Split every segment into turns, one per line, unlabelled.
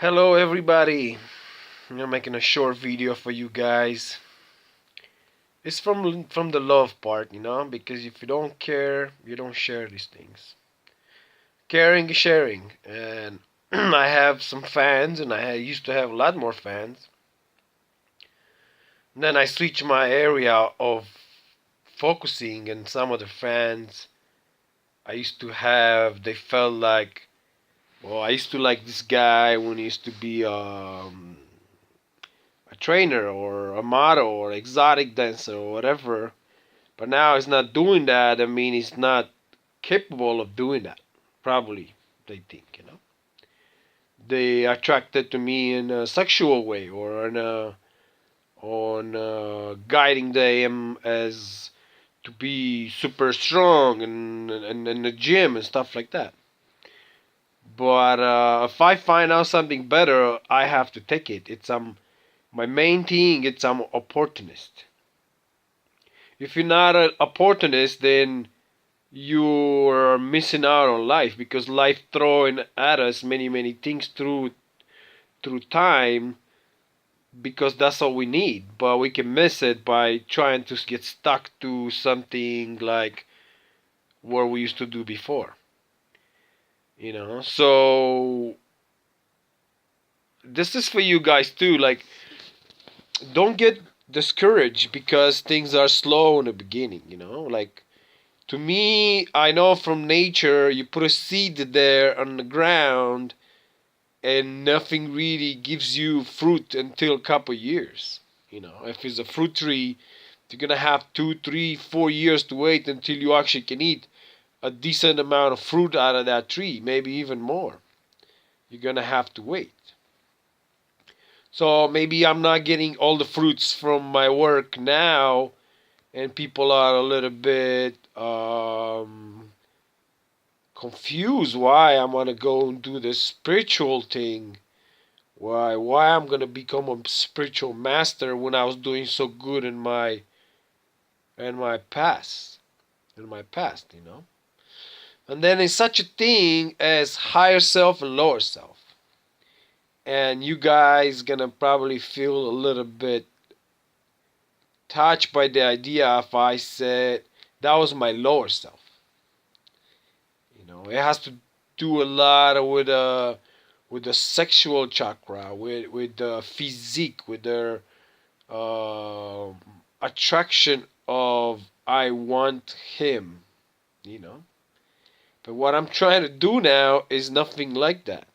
Hello everybody. I'm making a short video for you guys. It's from the love part, because if you don't care, you don't share these things. Caring is sharing, and I have some fans, and I used to have a lot more fans. And then I switched my area of focusing, and some of the fans I used to have, they felt like, well, I used to like this guy when he used to be a trainer or a model or exotic dancer or whatever. But now he's not doing that. I mean, he's not capable of doing that. Probably, they think. They attracted to me in a sexual way or on guiding them as to be super strong and in the gym and stuff like that. But if I find out something better, I have to take it. It's my main thing. It's I'm opportunist. If you're not an opportunist, then you're missing out on life because life throwing at us many things through time because that's all we need. But we can miss it by trying to get stuck to something like what we used to do before. So this is for you guys too. Like, don't get discouraged because things are slow in the beginning. Like, to me, I know from nature, you put a seed there on the ground and nothing really gives you fruit until a couple years. If it's a fruit tree, you're gonna have 2, 3, 4 years to wait until you actually can eat a decent amount of fruit out of that tree, maybe even more. You're gonna have to wait. So maybe I'm not getting all the fruits from my work now, and people are a little bit confused why I'm gonna go and do this spiritual thing. Why I'm gonna become a spiritual master when I was doing so good in my past. In my past. And then there's such a thing as higher self and lower self. And you guys gonna probably feel a little bit touched by the idea if I said that was my lower self. It has to do a lot with the sexual chakra, with the physique, with their uh, attraction of I want him. But what I'm trying to do now is nothing like that.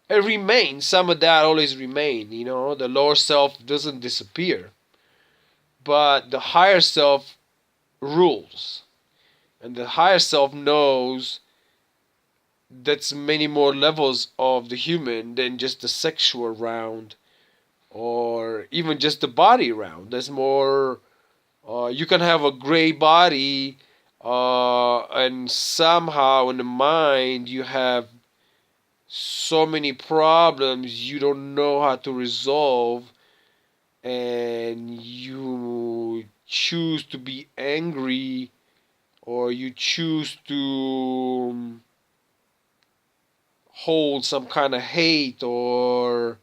It remains, some of that always remain. The lower self doesn't disappear, but the higher self rules, and the higher self knows that's many more levels of the human than just the sexual round or even just the body round. There's more. You can have a gray body, and somehow in the mind you have so many problems you don't know how to resolve, and you choose to be angry, or you choose to hold some kind of hate or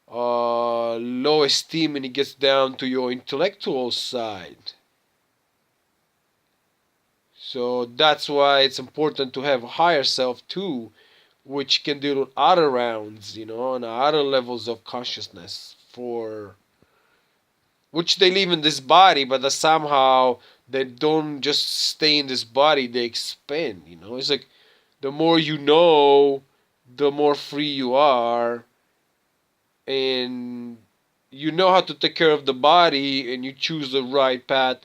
low esteem, and it gets down to your intellectual side. So that's why it's important to have a higher self too, which can deal with other rounds, and other levels of consciousness for which they live in this body, but that somehow they don't just stay in this body, they expand. It's like the more you know, the more free you are, and you know how to take care of the body, and you choose the right path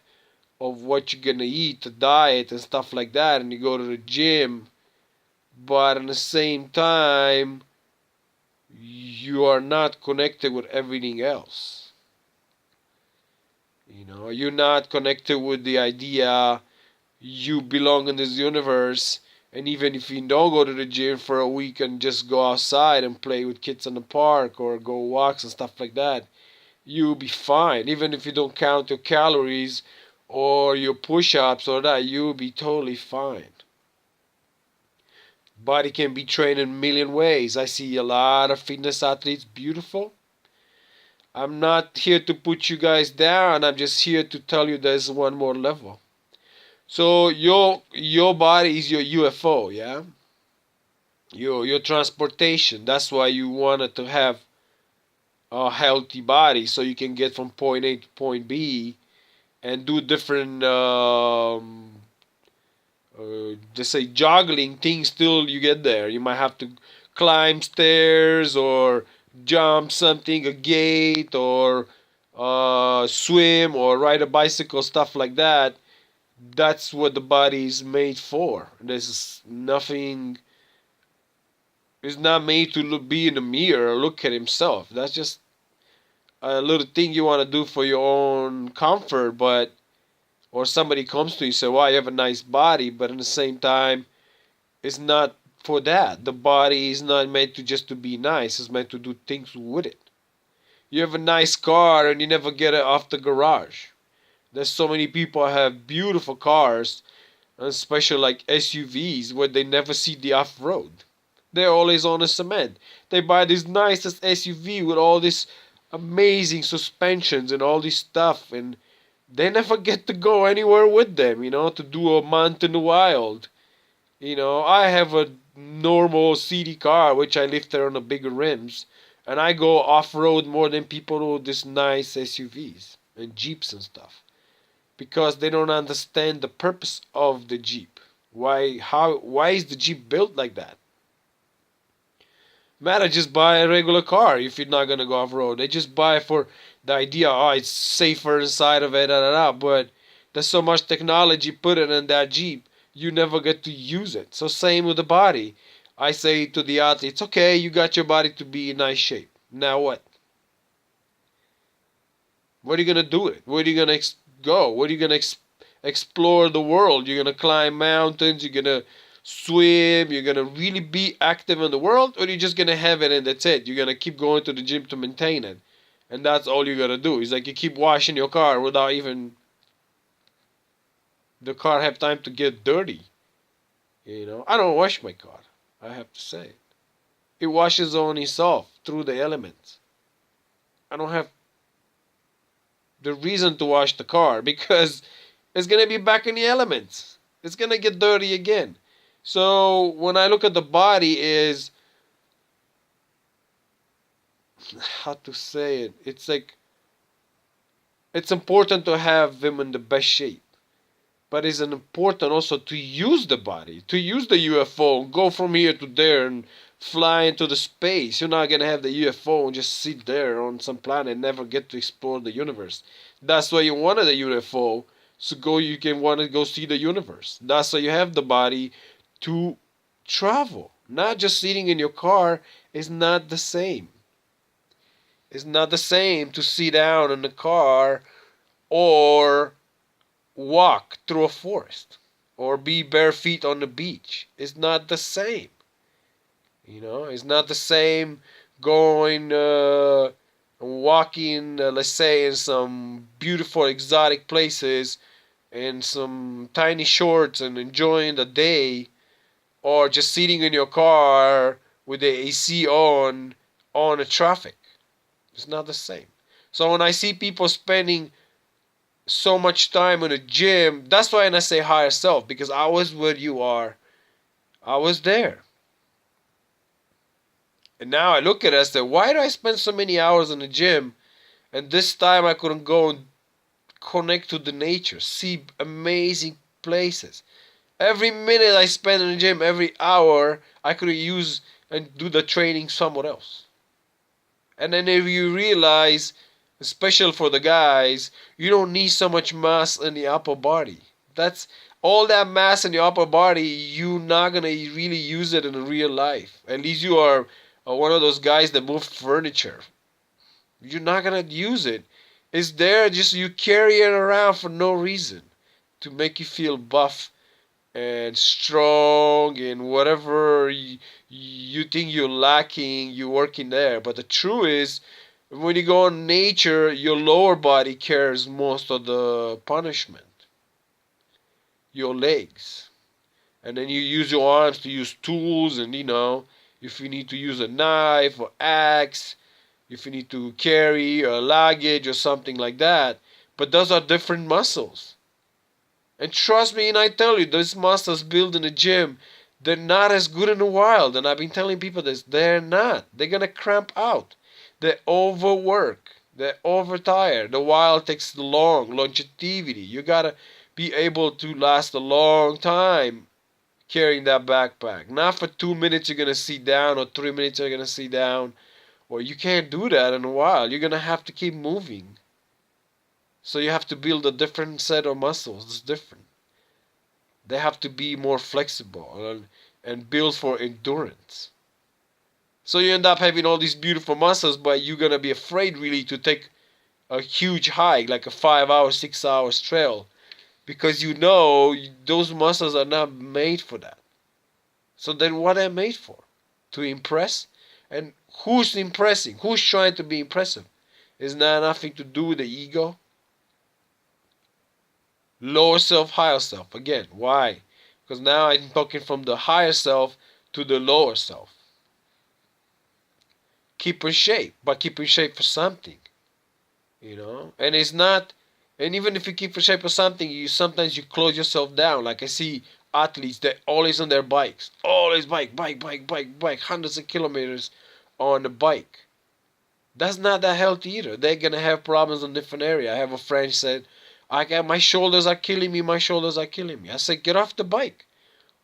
of what you're gonna eat, the diet and stuff like that, and you go to the gym, but at the same time you are not connected with everything else. You're not connected with the idea you belong in this universe, and even if you don't go to the gym for a week and just go outside and play with kids in the park or go walks and stuff like that, you'll be fine. Even if you don't count your calories or your push-ups or that, you'll be totally fine. Body can be trained in a million ways. I see a lot of fitness athletes, beautiful. I'm not here to put you guys down. I'm just here to tell you there's one more level. So your body is your UFO, yeah? Your transportation. That's why you wanted to have a healthy body so you can get from point A to point B and do different just say juggling things till you get there. You might have to climb stairs or jump something, a gate, or swim or ride a bicycle, stuff like that. That's what the body is made for. There's nothing. It's not made to be in the mirror or look at himself. That's just a little thing you want to do for your own comfort, but or somebody comes to you and say, "Wow, you have a nice body," but at the same time, it's not for that. The body is not meant to just to be nice. It's meant to do things with it. You have a nice car and you never get it off the garage. There's so many people have beautiful cars, especially like SUVs, where they never see the off road. They're always on the cement. They buy this nicest SUV with all this amazing suspensions and all this stuff, and they never get to go anywhere with them, to do a month in the wild. I have a normal CD car, which I lift there on the bigger rims, and I go off road more than people with this nice SUVs and Jeeps and stuff because they don't understand the purpose of the Jeep. Why is the Jeep built like that? Matter just buy a regular car if you're not gonna go off road. They just buy for the idea, oh, it's safer inside of it, but there's so much technology put in that Jeep, you never get to use it. So same with the body. I say to the athletes, okay, you got your body to be in nice shape. Now what? What are you gonna do it? Where are you gonna go? Where are you gonna explore the world? You're gonna climb mountains. You're gonna swim. You're gonna really be active in the world, or you're just gonna have it and that's it. You're gonna keep going to the gym to maintain it, and that's all you gotta do. It's like you keep washing your car without even the car have time to get dirty. I don't wash my car. I have to say it washes on itself through the elements. I don't have the reason to wash the car because it's gonna be back in the elements. It's gonna get dirty again. So when I look at the body, is how to say it? It's like it's important to have them in the best shape, but it's important also to use the body, to use the UFO, go from here to there and fly into the space. You're not gonna have the UFO and just sit there on some planet and never get to explore the universe. That's why you wanted the UFO, so you can want to go see the universe. That's why you have the body to travel. Not just sitting in your car is not the same. It's not the same to sit down in the car or walk through a forest or be bare feet on the beach. It's not the same. It's not the same going walking, let's say, in some beautiful exotic places in some tiny shorts and enjoying the day, or just sitting in your car with the AC on the traffic. It's not the same. So when I see people spending so much time in the gym, that's why I say higher self, because I was where you are. I was there. And now I look at it and say, why do I spend so many hours in the gym and this time I couldn't go and connect to the nature, see amazing places? Every minute I spend in the gym, every hour, I could use and do the training somewhere else. And then if you realize, especially for the guys, you don't need so much mass in the upper body. That's all that mass in the upper body, you're not going to really use it in real life. At least you are one of those guys that move furniture. You're not going to use it. It's there, just you carry it around for no reason. To make you feel buff and strong and whatever you think you're lacking, you're working there. But the truth is, when you go in nature, your lower body carries most of the punishment. Your legs. and then you use your arms to use tools, and if you need to use a knife or axe, if you need to carry a luggage or something like that. But those are different muscles. And trust me, and I tell you, those muscles built in the gym, they're not as good in the wild. And I've been telling people this, they're not. They're gonna cramp out. They overwork. They're overtired. The wild takes longevity. You gotta be able to last a long time carrying that backpack. Not for 2 minutes you're gonna sit down, or 3 minutes you're gonna sit down. Or you can't do that in a while. You're gonna have to keep moving. So you have to build a different set of muscles. It's different. They have to be more flexible and built for endurance. So you end up having all these beautiful muscles, but you're gonna be afraid really to take a huge hike, like a 5 hour, 6 hour trail, because those muscles are not made for that. So then what are they made for? To impress? And who's impressing? Who's trying to be impressive? Isn't that nothing to do with the ego? Lower self, higher self. Again, why? Because now I'm talking from the higher self to the lower self. Keep in shape, but keep in shape for something. And it's not, and even if you keep in shape for something, sometimes you close yourself down. Like I see athletes that always on their bikes, always bike, hundreds of kilometers on the bike. That's not that healthy either. They're gonna have problems in different area. I have a friend said, my shoulders are killing me. My shoulders are killing me. I said, get off the bike.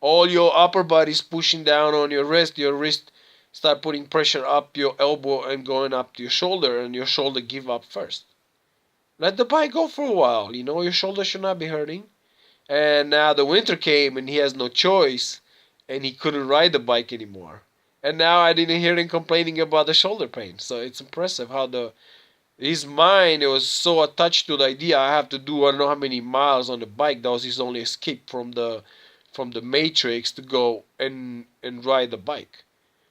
All your upper body's pushing down on your wrist. Your wrist start putting pressure up your elbow and going up to your shoulder, and your shoulder give up first. Let the bike go for a while. Your shoulder should not be hurting. And now the winter came and he has no choice, and he couldn't ride the bike anymore. And now I didn't hear him complaining about the shoulder pain. So it's impressive how his mind, it was so attached to the idea I have to do I don't know how many miles on the bike. That was his only escape from the matrix, to go and ride the bike.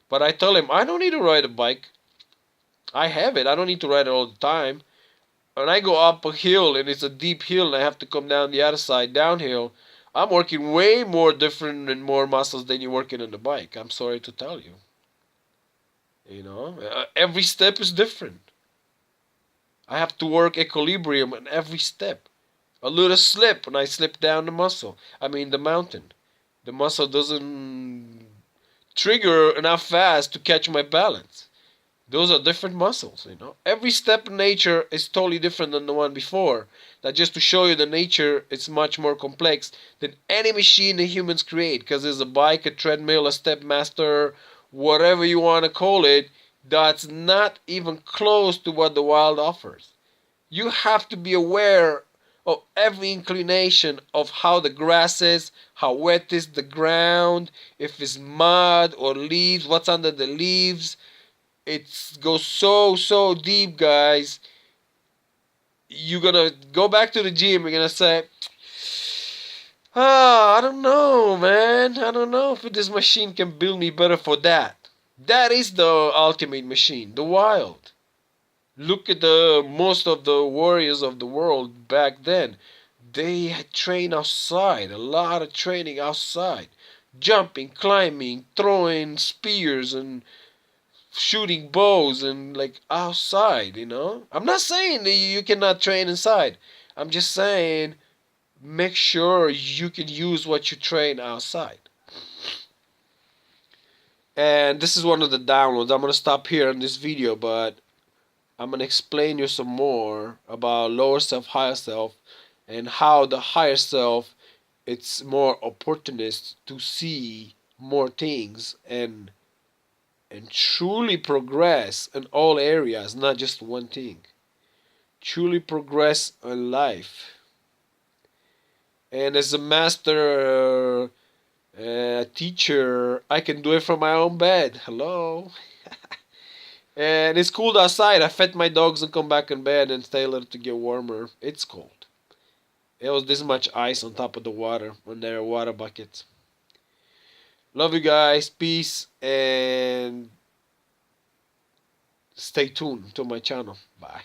But I tell him, I don't need to ride a bike. I have it. I don't need to ride it all the time. When I go up a hill and it's a deep hill and I have to come down the other side downhill, I'm working way more different and more muscles than you're working on the bike. I'm sorry to tell you. Every step is different. I have to work equilibrium in every step. A little slip and I slip down the mountain. The muscle doesn't trigger enough fast to catch my balance. Those are different muscles. Every step in nature is totally different than the one before. That just to show you the nature, it's much more complex than any machine the humans create. Because there's a bike, a treadmill, a step master, whatever you want to call it, that's not even close to what the wild offers. You have to be aware of every inclination of how the grass is, how wet is the ground, if it's mud or leaves, what's under the leaves. It goes so deep, guys. You're gonna go back to the gym, you're gonna say, I don't know, man. I don't know if this machine can build me better for that. That is the ultimate machine, the wild. Look at most of the warriors of the world back then. They had trained outside, a lot of training outside. Jumping, climbing, throwing spears and shooting bows and like outside. I'm not saying that you cannot train inside. I'm just saying make sure you can use what you train outside. And this is one of the downloads. I'm going to stop here in this video, but I'm going to explain you some more about lower self, higher self, and how the higher self, it's more opportunist to see more things and truly progress in all areas, not just one thing. Truly progress in life. And as a master teacher, I can do it from my own bed. Hello. And it's cold outside. I fed my dogs and come back in bed and stay a little to get warmer. It's cold. It was this much ice on top of the water on their water buckets. Love you guys. Peace. And stay tuned to my channel. Bye.